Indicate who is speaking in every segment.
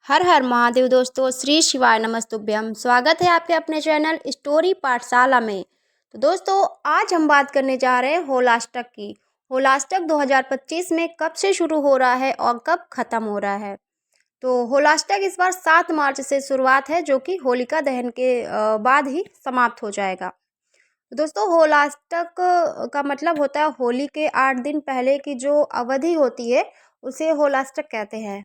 Speaker 1: हर हर महादेव दोस्तों, श्री शिवाय नमस्तुभ्यम। स्वागत है आपके अपने चैनल स्टोरी पाठशाला में। तो दोस्तों, आज हम बात करने जा रहे हैं होलाष्टक की। होलाष्टक 2025 में कब से शुरू हो रहा है और कब ख़त्म हो रहा है। तो होलाष्टक इस बार 7 मार्च से शुरुआत है, जो कि होलिका दहन के बाद ही समाप्त हो जाएगा। दोस्तों, होलाष्टक का मतलब होता है होली के 8 दिन पहले की जो अवधि होती है उसे होलाष्टक कहते हैं।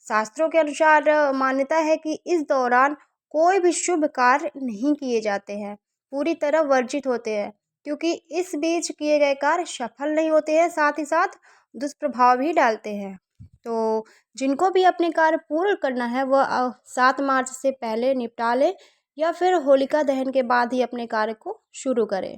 Speaker 1: शास्त्रों के अनुसार मान्यता है कि इस दौरान कोई भी शुभ कार्य नहीं किए जाते हैं, पूरी तरह वर्जित होते हैं, क्योंकि इस बीच किए गए कार्य सफल नहीं होते हैं, साथ ही साथ दुष्प्रभाव भी डालते हैं। तो जिनको भी अपने कार्य पूर्ण करना है वह 7 मार्च से पहले निपटा ले या फिर होलिका दहन के बाद ही अपने कार्य को शुरू करें।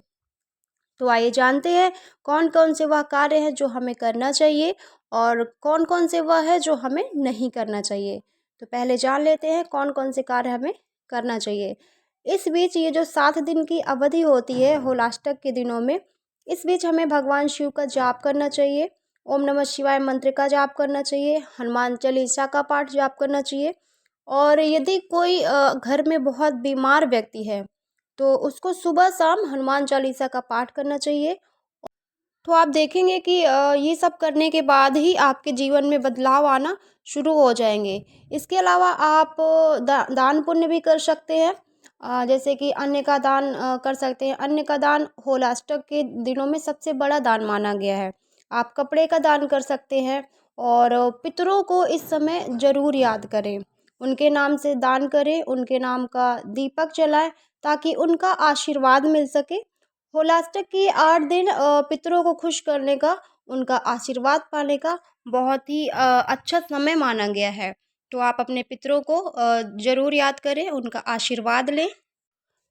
Speaker 1: तो आइए जानते हैं कौन कौन से वह कार्य हैं जो हमें करना चाहिए और कौन कौन से वह है जो हमें नहीं करना चाहिए। तो पहले जान लेते हैं कौन कौन से कार्य हमें करना चाहिए। इस बीच ये जो 7 दिन की अवधि होती है होलाष्टक के दिनों में, इस बीच हमें भगवान शिव का जाप करना चाहिए, ओम नमः शिवाय मंत्र का जाप करना चाहिए, हनुमान चालीसा का पाठ जाप करना चाहिए। और यदि कोई घर में बहुत बीमार व्यक्ति है तो उसको सुबह शाम हनुमान चालीसा का पाठ करना चाहिए। तो आप देखेंगे कि ये सब करने के बाद ही आपके जीवन में बदलाव आना शुरू हो जाएंगे। इसके अलावा आप दान पुण्य भी कर सकते हैं। जैसे कि अन्न का दान कर सकते हैं। अन्न का दान होलाष्टक के दिनों में सबसे बड़ा दान माना गया है। आप कपड़े का दान कर सकते हैं और पितरों को इस समय ज़रूर याद करें, उनके नाम से दान करें, उनके नाम का दीपक जलाएं ताकि उनका आशीर्वाद मिल सके। होलाष्टक की 8 दिन पितरों को खुश करने का, उनका आशीर्वाद पाने का बहुत ही अच्छा समय माना गया है। तो आप अपने पितरों को ज़रूर याद करें, उनका आशीर्वाद लें,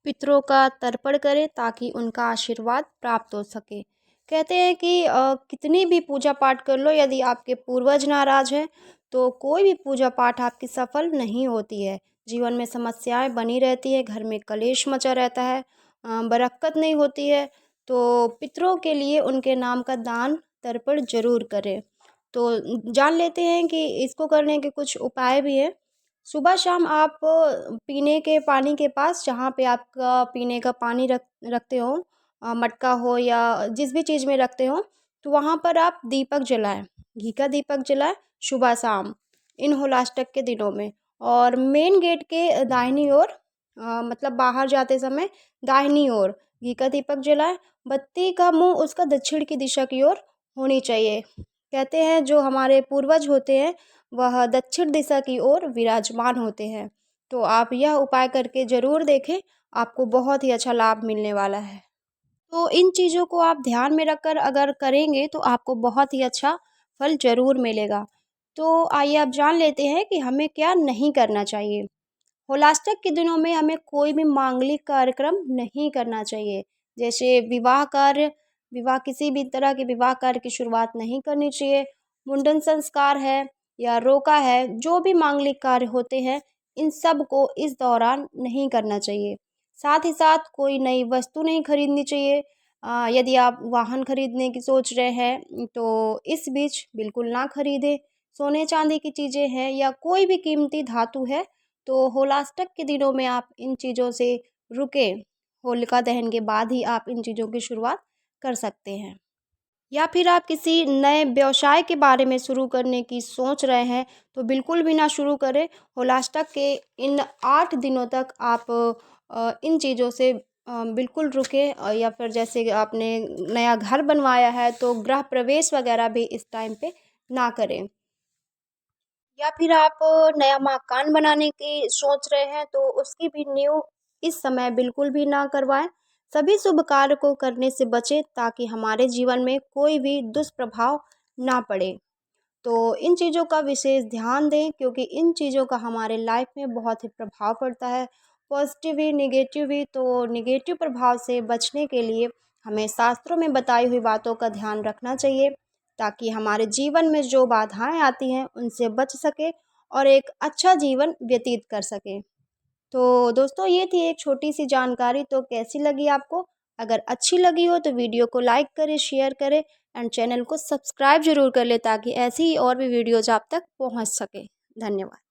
Speaker 1: पितरों का तर्पण करें ताकि उनका आशीर्वाद प्राप्त हो सके। कहते हैं कि कितनी भी पूजा पाठ कर लो, यदि आपके पूर्वज नाराज हैं तो कोई भी पूजा पाठ आपकी सफल नहीं होती है। जीवन में समस्याएं बनी रहती है, घर में कलेश मचा रहता है, बरकत नहीं होती है। तो पितरों के लिए उनके नाम का दान तर्पण जरूर करें। तो जान लेते हैं कि इसको करने के कुछ उपाय भी हैं। सुबह शाम आप पीने के पानी के पास, जहाँ पे आपका पीने का पानी रखते हो, मटका हो या जिस भी चीज़ में रखते हो, तो वहाँ पर आप दीपक जलाएं, घी का दीपक जलाएं सुबह शाम इन होलाष्टक के दिनों में। और मेन गेट के दाहिनी ओर, मतलब बाहर जाते समय दाहिनी ओर घी का दीपक जलाएं। बत्ती का मुंह उसका दक्षिण की दिशा की ओर होनी चाहिए। कहते हैं जो हमारे पूर्वज होते हैं वह दक्षिण दिशा की ओर विराजमान होते हैं। तो आप यह उपाय करके ज़रूर देखें, आपको बहुत ही अच्छा लाभ मिलने वाला है। तो इन चीज़ों को आप ध्यान में रखकर अगर करेंगे तो आपको बहुत ही अच्छा फल ज़रूर मिलेगा। तो आइए अब जान लेते हैं कि हमें क्या नहीं करना चाहिए। होलाष्टक के दिनों में हमें कोई भी मांगलिक कार्यक्रम नहीं करना चाहिए। जैसे विवाह कार्य, किसी भी तरह के विवाह कार्य की शुरुआत नहीं करनी चाहिए। मुंडन संस्कार है या रोका है, जो भी मांगलिक कार्य होते हैं इन सब को इस दौरान नहीं करना चाहिए। साथ ही साथ कोई नई वस्तु नहीं खरीदनी चाहिए। यदि आप वाहन खरीदने की सोच रहे हैं तो इस बीच बिल्कुल ना खरीदें। सोने चांदी की चीज़ें हैं या कोई भी कीमती धातु है तो होलाष्टक के दिनों में आप इन चीज़ों से रुकें। होलिका दहन के बाद ही आप इन चीज़ों की शुरुआत कर सकते हैं। या फिर आप किसी नए व्यवसाय के बारे में शुरू करने की सोच रहे हैं तो बिल्कुल भी ना शुरू करें। होलाष्टक के इन 8 दिनों तक आप इन चीज़ों से बिल्कुल रुकें। या फिर जैसे आपने नया घर बनवाया है तो गृह प्रवेश वगैरह भी इस टाइम पे ना करें। या फिर आप नया मकान बनाने की सोच रहे हैं तो उसकी भी नींव इस समय बिल्कुल भी ना करवाएं। सभी शुभ कार्य को करने से बचें ताकि हमारे जीवन में कोई भी दुष्प्रभाव ना पड़े। तो इन चीज़ों का विशेष ध्यान दें, क्योंकि इन चीज़ों का हमारे लाइफ में बहुत ही प्रभाव पड़ता है, पॉजिटिव भी नेगेटिव भी। तो नेगेटिव प्रभाव से बचने के लिए हमें शास्त्रों में बताई हुई बातों का ध्यान रखना चाहिए ताकि हमारे जीवन में जो बाधाएं आती हैं उनसे बच सके और एक अच्छा जीवन व्यतीत कर सके। तो दोस्तों, ये थी एक छोटी सी जानकारी। तो कैसी लगी आपको? अगर अच्छी लगी हो तो वीडियो को लाइक करें, शेयर करें एंड चैनल को सब्सक्राइब जरूर कर ले ताकि ऐसी ही और भी वीडियोज़ आप तक पहुंच सके। धन्यवाद।